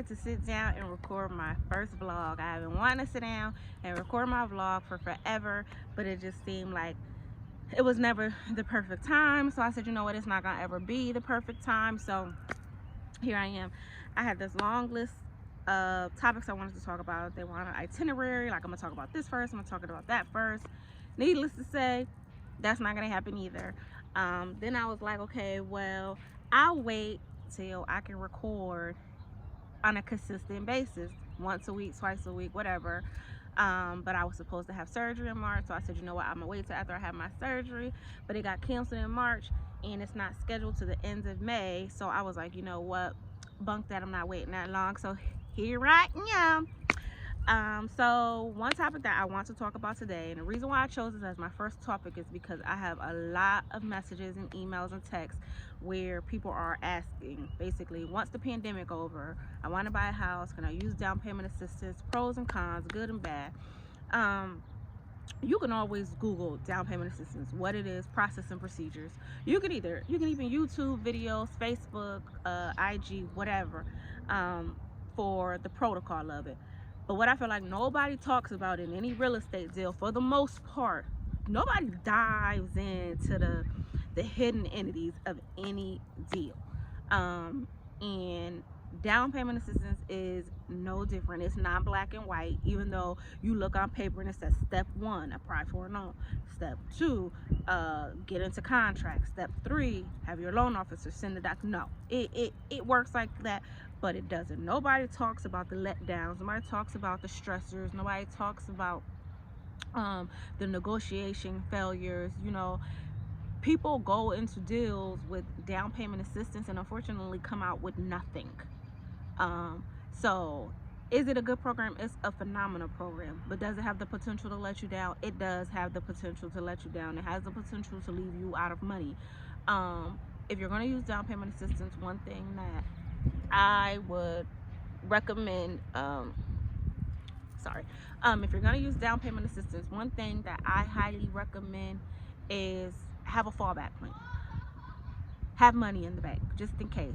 to sit down and record my first vlog. I have been wanting to sit down and record my vlog for forever, but it just seemed like it was never the perfect time. So I said, you know what, it's not gonna ever be the perfect time. So here I am. I had this long list of topics I wanted to talk about. They want an itinerary, like I'm gonna talk about this first, I'm gonna talk about that first. Needless to say, that's not gonna happen either. Then I was like, okay, well, I'll wait till I can record on a consistent basis, once a week, twice a week, whatever. But I was supposed to have surgery in March, so I said, you know what, I'm gonna wait till after I have my surgery. But it got canceled in March, and it's not scheduled to the end of May. So I was like, you know what, bunk that, I'm not waiting that long. So here I am. So one topic that I want to talk about today, and the reason why I chose this as my first topic is because I have a lot of messages and emails and texts where people are asking, basically, once the pandemic over, I want to buy a house, can I use down payment assistance, pros and cons, good and bad. You can always Google down payment assistance, what it is, process and procedures. You can even YouTube videos, Facebook, IG, whatever, for the protocol of it. But what I feel like nobody talks about in any real estate deal, for the most part, nobody dives into the hidden entities of any deal. And down payment assistance is no different. It's not black and white, even though you look on paper and it says step 1, apply for a loan, step 2, get into contract, step 3, have your loan officer send the doc. No, it works like that, but it doesn't. Nobody talks about the letdowns, nobody talks about the stressors, nobody talks about the negotiation failures. People go into deals with down payment assistance and unfortunately come out with nothing. So is it a good program? It's a phenomenal program. But does it have the potential to let you down? It does have the potential to let you down. It has the potential to leave you out of money. If you're going to use down payment assistance, one thing that I would recommend, if you're going to use down payment assistance, one thing that I highly recommend is have a fallback plan. Have money in the bank just in case.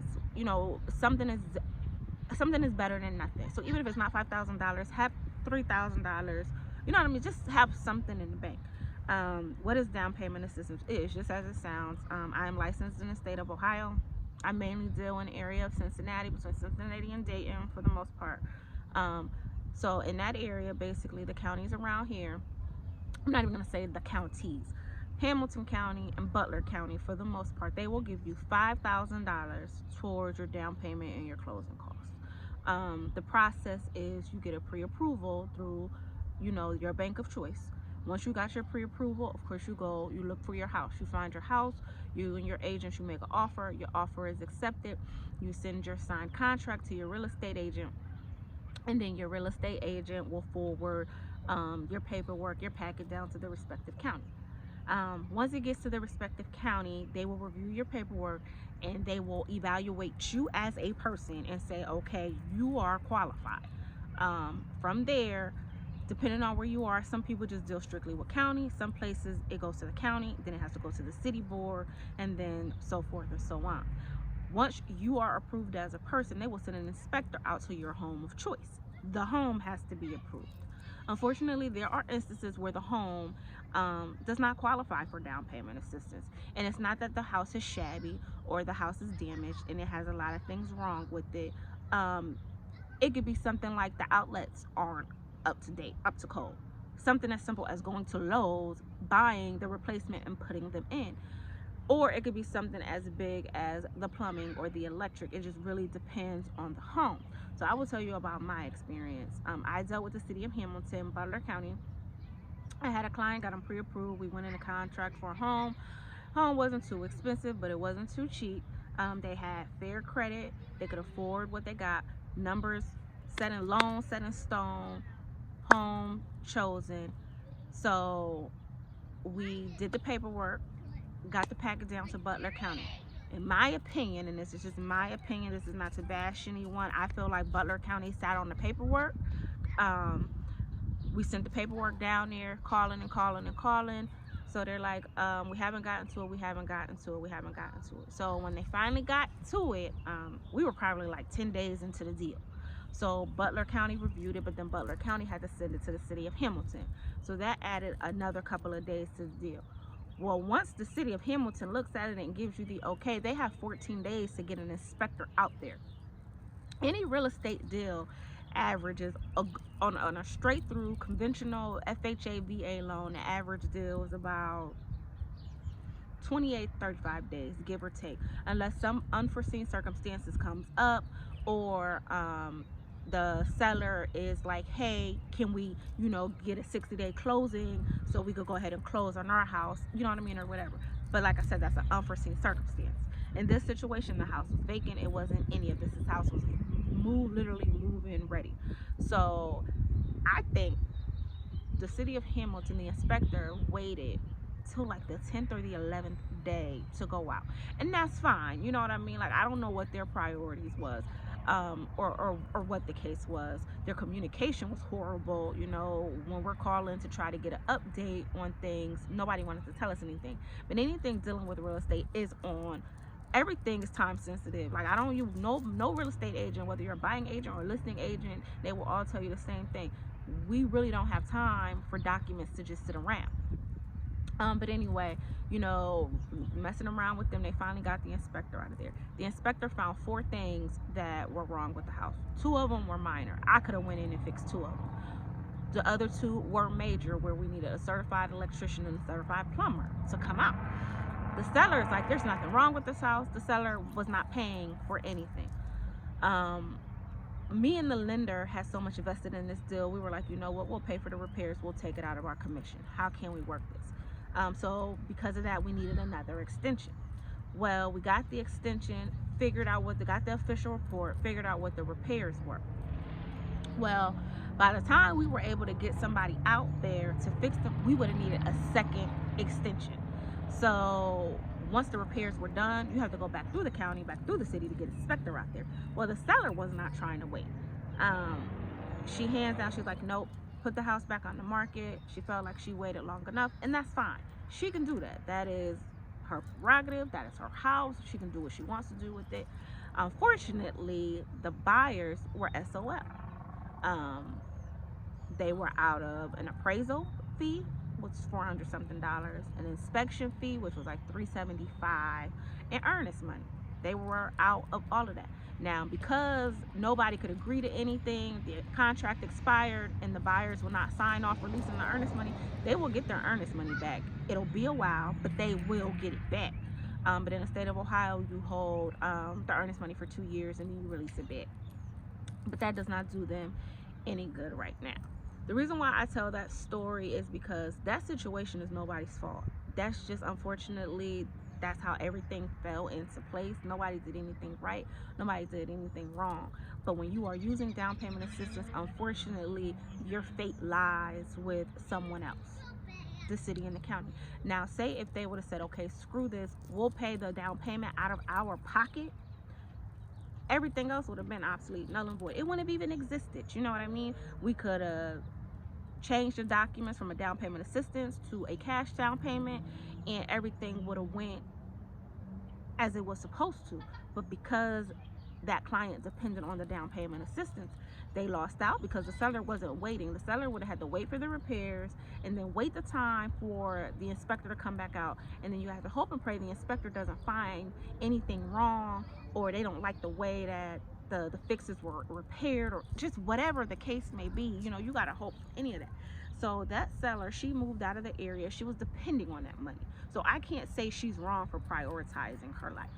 Something is better than nothing. So even if it's not $5,000, have $3,000. You know what I mean? Just have something in the bank. What is down payment assistance? It's just as it sounds. I am licensed in the state of Ohio. I mainly deal in the area of Cincinnati, between Cincinnati and Dayton for the most part. So in that area, basically the counties around here, I'm not even going to say the counties, Hamilton County and Butler County, for the most part, they will give you $5,000 towards your down payment and your closing costs. The process is you get a pre-approval through, your bank of choice. Once you got your pre-approval, of course, you look for your house. You find your house, you and your agent, you make an offer. Your offer is accepted. You send your signed contract to your real estate agent, and then your real estate agent will forward your paperwork, your packet down to the respective county. Once it gets to the respective county, they will review your paperwork and they will evaluate you as a person and say, okay, you are qualified. From there, depending on where you are, some people just deal strictly with county. Some places it goes to the county, then it has to go to the city board, and then so forth and so on. Once you are approved as a person, they will send an inspector out to your home of choice. The home has to be approved. Unfortunately, there are instances where the home does not qualify for down payment assistance. And it's not that the house is shabby or the house is damaged and it has a lot of things wrong with it. It could be something like the outlets aren't up to date, up to code. Something as simple as going to Lowe's, buying the replacement and putting them in. Or it could be something as big as the plumbing or the electric. It just really depends on the home. So I will tell you about my experience. I dealt with the city of Hamilton, Butler County. I had a client, got him pre-approved. We went in a contract for a home. Home wasn't too expensive, but it wasn't too cheap. They had fair credit. They could afford what they got. Numbers set in loan, set in stone. Home chosen. So we did the paperwork, got the packet down to Butler County. In my opinion, and this is just my opinion, this is not to bash anyone, I feel like Butler County sat on the paperwork. We sent the paperwork down there, calling and calling and calling. So they're like, we haven't gotten to it, we haven't gotten to it, we haven't gotten to it. So when they finally got to it, we were probably like 10 days into the deal. So Butler County reviewed it, but then Butler County had to send it to the city of Hamilton. So that added another couple of days to the deal. Well, once the city of Hamilton looks at it and gives you the okay, they have 14 days to get an inspector out there. Any real estate deal averages on a straight through conventional FHA VA loan, the average deal is about 28 35 days, give or take, unless some unforeseen circumstances comes up, or the seller is like, hey, can we, get a 60-day closing so we could go ahead and close on our house, you know what I mean, or whatever. But like I said, that's an unforeseen circumstance. In this situation, the house was vacant. It wasn't any of this. This house was literally move-in ready. So I think the city of Hamilton, the inspector waited till like the 10th or the 11th day to go out, and that's fine. You know what I mean? Like, I don't know what their priorities was, or what the case was. Their communication was horrible. When we're calling to try to get an update on things, nobody wanted to tell us anything. But anything dealing with real estate is on. Everything is time sensitive. Like, I don't, no real estate agent, whether you're a buying agent or a listing agent, they will all tell you the same thing. We really don't have time for documents to just sit around. But anyway, messing around with them, they finally got the inspector out of there. The inspector found 4 things that were wrong with the house. 2 of them were minor. I could have went in and fixed 2 of them. The other 2 were major, where we needed a certified electrician and a certified plumber to come out. The seller is like, there's nothing wrong with this house. The seller was not paying for anything. Me and the lender had so much invested in this deal. We were like, you know what, we'll pay for the repairs, we'll take it out of our commission. How can we work this? So because of that, we needed another extension. Well, we got the extension, got the official report, figured out what the repairs were. Well, by the time we were able to get somebody out there to fix them, we would have needed a second extension. So once the repairs were done, you have to go back through the county, back through the city to get an inspector out there. Well, the seller was not trying to wait. She hands down, she's like, nope, put the house back on the market. She felt like she waited long enough, and that's fine. She can do that. That is her prerogative. That is her house. She can do what she wants to do with it. Unfortunately, the buyers were SOL. They were out of an appraisal fee, which was $400 something, an inspection fee, which was like $375, and earnest money. They were out of all of that. Now, because nobody could agree to anything, the contract expired, and the buyers will not sign off releasing the earnest money, they will get their earnest money back. It'll be a while, but they will get it back. But in the state of Ohio, you hold the earnest money for 2 years, and then you release it back. But that does not do them any good right now. The reason why I tell that story is because that situation is nobody's fault. That's just, unfortunately, that's how everything fell into place. Nobody did anything right. Nobody did anything wrong. But when you are using down payment assistance, unfortunately, your fate lies with someone else, the city and the county. Now, say if they would have said, okay, screw this, we'll pay the down payment out of our pocket, everything else would have been obsolete, null and void. It wouldn't have even existed. You know what I mean? We could have changed the documents from a down payment assistance to a cash down payment, and everything would have went as it was supposed to. But because that client depended on the down payment assistance, they lost out because the seller wasn't waiting. The seller would have had to wait for the repairs and then wait the time for the inspector to come back out, and then you have to hope and pray the inspector doesn't find anything wrong, or they don't like the way that the fixes were repaired, or just whatever the case may be. You got to hope for any of that. So that seller, she moved out of the area. She was depending on that money. So I can't say she's wrong for prioritizing her life.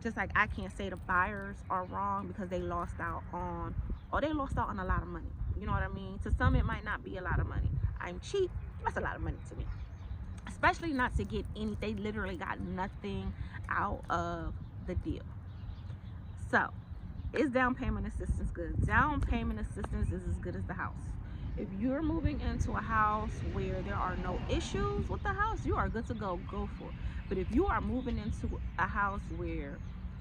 Just like I can't say the buyers are wrong because they lost out on a lot of money. You know what I mean? To some, it might not be a lot of money. I'm cheap. That's a lot of money to me. Especially not to get any, they literally got nothing out of the deal. So, is down payment assistance good? Down payment assistance is as good as the house. If you're moving into a house where there are no issues with the house, you are good to go for it. But if you are moving into a house where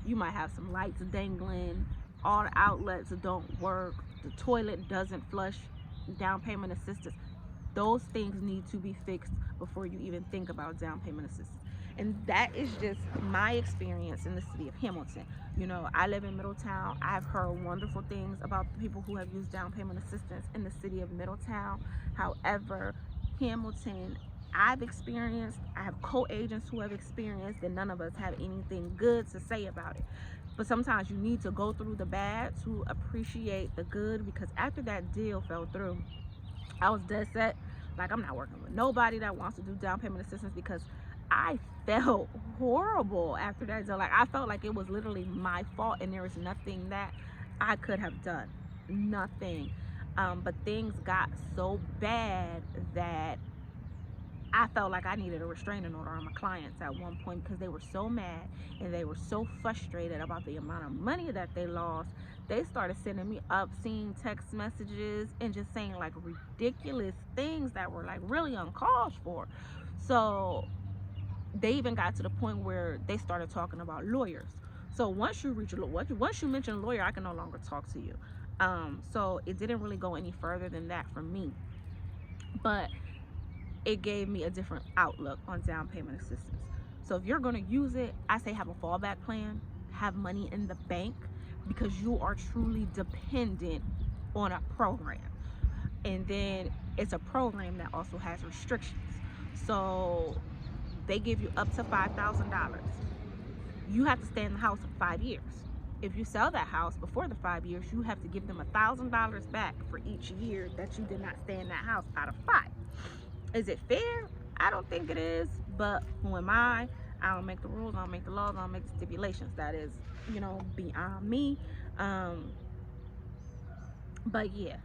you might have some lights dangling, all the outlets don't work, the toilet doesn't flush, down payment assistance, those things need to be fixed before you even think about down payment assistance. And that is just my experience in the city of Hamilton. I live in Middletown. I've heard wonderful things about the people who have used down payment assistance in the city of Middletown. However, Hamilton, I have co-agents who have experienced, and none of us have anything good to say about it. But sometimes you need to go through the bad to appreciate the good, because after that deal fell through, I was dead set. Like, I'm not working with nobody that wants to do down payment assistance, because I felt horrible after that deal. Like, I felt like it was literally my fault, and there was nothing that I could have done. Nothing. But things got so bad that I felt like I needed a restraining order on my clients at one point, because they were so mad and they were so frustrated about the amount of money that they lost. They started sending me obscene text messages and just saying like ridiculous things that were like really uncalled for. So they even got to the point where they started talking about lawyers. So once you mention a lawyer, I can no longer talk to you. So it didn't really go any further than that for me. But it gave me a different outlook on down payment assistance. So if you're going to use it, I say have a fallback plan, have money in the bank, because you are truly dependent on a program. And then it's a program that also has restrictions. So they give you up to $5,000. You have to stay in the house for 5 years. If you sell that house before the 5 years, you have to give them $1,000 back for each year that you did not stay in that house out of 5. Is it fair? I don't think it is, but who am I? I don't make the rules, I don't make the laws, I don't make the stipulations. That is, beyond me. Um, but yeah,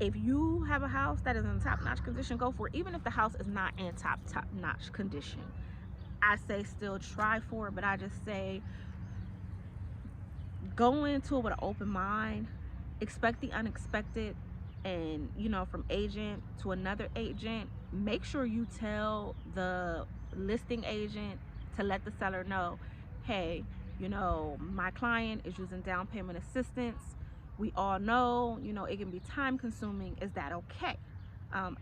if you have a house that is in top-notch condition, go for it. Even if the house is not in top-notch condition, I say still try for it. But I just say go into it with an open mind, expect the unexpected. And from agent to another agent, make sure you tell the listing agent to let the seller know, hey, my client is using down payment assistance. We all know, it can be time consuming. Is that okay?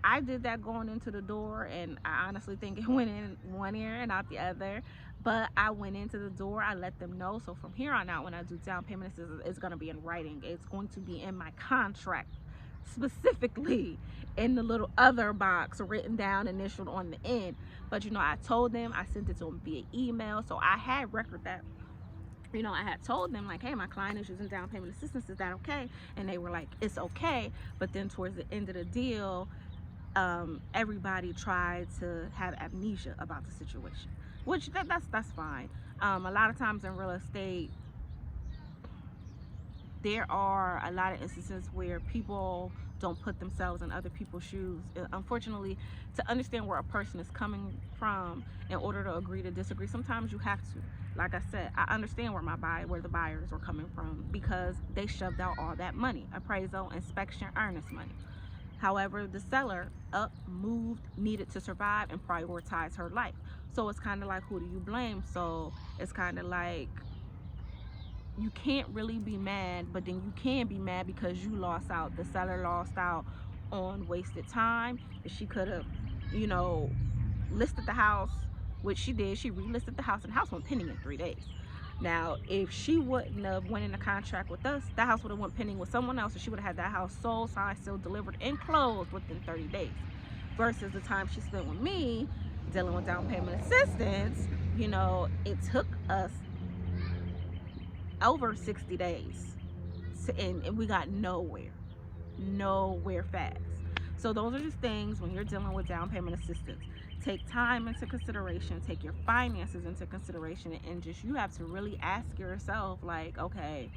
I did that going into the door, and I honestly think it went in one ear and out the other. But I went into the door, I let them know. So from here on out, when I do down payment assistance, it's going to be in writing. It's going to be in my contract, specifically in the little other box, written down, initialed on the end. But I told them, I sent it to them via email, so I had record that. I had told them like, hey, my client is using down payment assistance. Is that okay? And they were like, it's okay. But then towards the end of the deal, everybody tried to have amnesia about the situation, which that's fine. A lot of times in real estate, there are a lot of instances where people don't put themselves in other people's shoes. Unfortunately, to understand where a person is coming from in order to agree to disagree, sometimes you have to. Like I said, I understand where the buyers were coming from, because they shoved out all that money, appraisal, inspection, earnest money. However, the seller moved, needed to survive and prioritize her life. So it's kind of like, who do you blame? So it's kind of like, you can't really be mad, but then you can be mad because you lost out. The seller lost out on wasted time. She could have, you know, listed the house, which she did. She relisted the house, and the house went pending in 3 days. Now, if she wouldn't have went in a contract with us, that house would have went pending with someone else, and she would have had that house sold, signed, sealed, delivered, and closed within 30 days. Versus the time she spent with me dealing with down payment assistance, it took us over 60 days, and we got nowhere fast. So those are just things when you're dealing with down payment assistance. Take time into consideration, take your finances into consideration, and just, you have to really ask yourself, like, okay,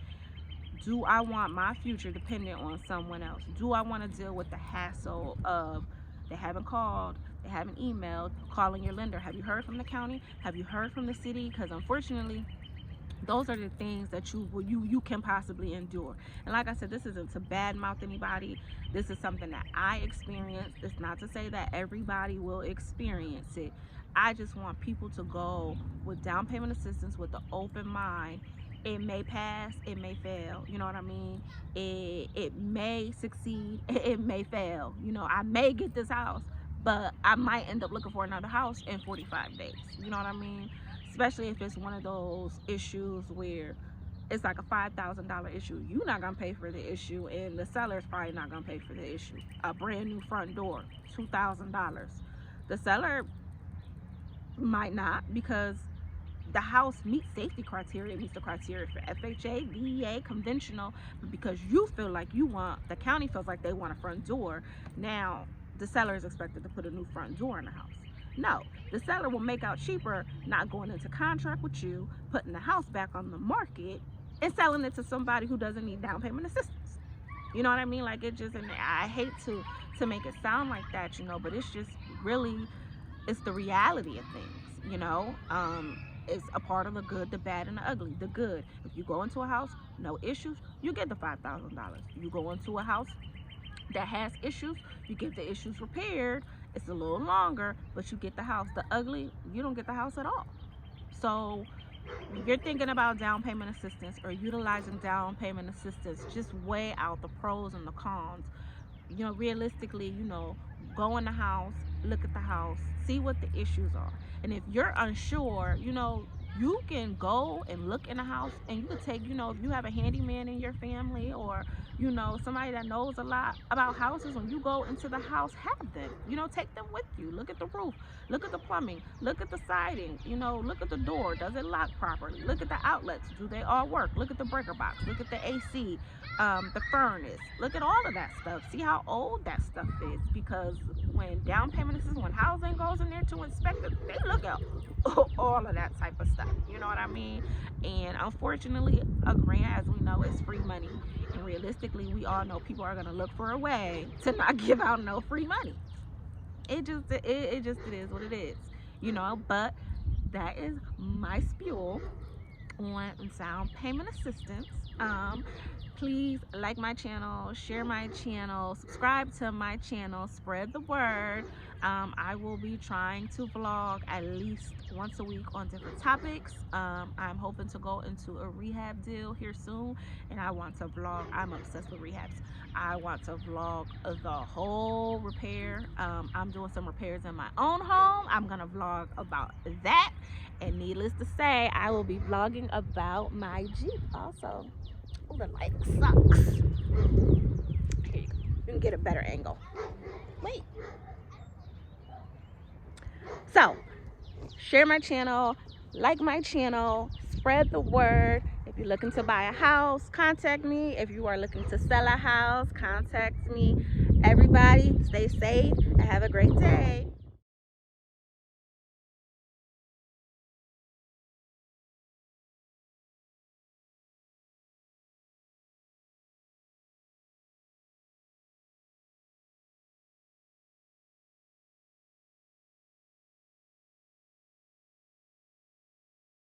do I want my future dependent on someone else? Do I want to deal with the hassle of they haven't called, they haven't emailed, calling your lender? Have you heard from the county? Have you heard from the city? Because unfortunately, those are the things that you can possibly endure. And like I said, this isn't to badmouth anybody. This is something that I experienced. It's not to say that everybody will experience it. I just want people to go with down payment assistance with an open mind. It may pass, it may fail, you know what I mean? It may succeed, it may fail. I may get this house, but I might end up looking for another house in 45 days. You know what I mean? Especially if it's one of those issues where it's like a $5,000 issue. You're not gonna pay for the issue, and the seller's probably not gonna pay for the issue. A brand new front door, $2,000. The seller might not, because the house meets safety criteria, it meets the criteria for FHA, DEA, conventional, but because you feel like you want, the county feels like they want a front door, now the seller is expected to put a new front door in the house. No, the seller will make out cheaper not going into contract with you, putting the house back on the market, and selling it to somebody who doesn't need down payment assistance. You know what I mean? Like, it just, and I hate to make it sound like that, you know, but it's just really, it's the reality of things, you know. It's a part of the good, the bad, and the ugly. The good, if you go into a house, no issues, you get the $5,000. You go into a house that has issues, you get the issues repaired. It's a little longer, but you get the house. The ugly, you don't get the house at all. So when you're thinking about down payment assistance or utilizing down payment assistance, just weigh out the pros and the cons. You know, realistically, you know, go in the house, look at the house, see what the issues are. And if you're unsure, you know, you can go and look in the house, and you can take, you know, if you have a handyman in your family, or, you know, somebody that knows a lot about houses, when you go into the house, have them, you know, take them with you. Look at the roof, look at the plumbing, look at the siding, you know, look at the door, does it lock properly? Look at the outlets, do they all work? Look at the breaker box, look at the AC, the furnace, look at all of that stuff, see how old that stuff is, because when down payment assistance, when housing goes in there to inspect it, they look at all of that type of stuff. You know what I mean? And unfortunately, a grant, as we know, is free money, and realistically, we all know people are going to look for a way to not give out no free money. It is what it is, you know. But that is my spiel on down payment assistance. Please like my channel, share my channel, subscribe to my channel, spread the word. I will be trying to vlog at least once a week on different topics. I'm hoping to go into a rehab deal here soon, and I want to vlog. I'm obsessed with rehabs. I want to vlog the whole repair. I'm doing some repairs in my own home. I'm gonna vlog about that, and needless to say, I will be vlogging about my Jeep also. Oh, the light sucks. Here you go. You can get a better angle. Wait. So, share my channel, like my channel, spread the word. If you're looking to buy a house, contact me. If you are looking to sell a house, contact me. Everybody, stay safe and have a great day.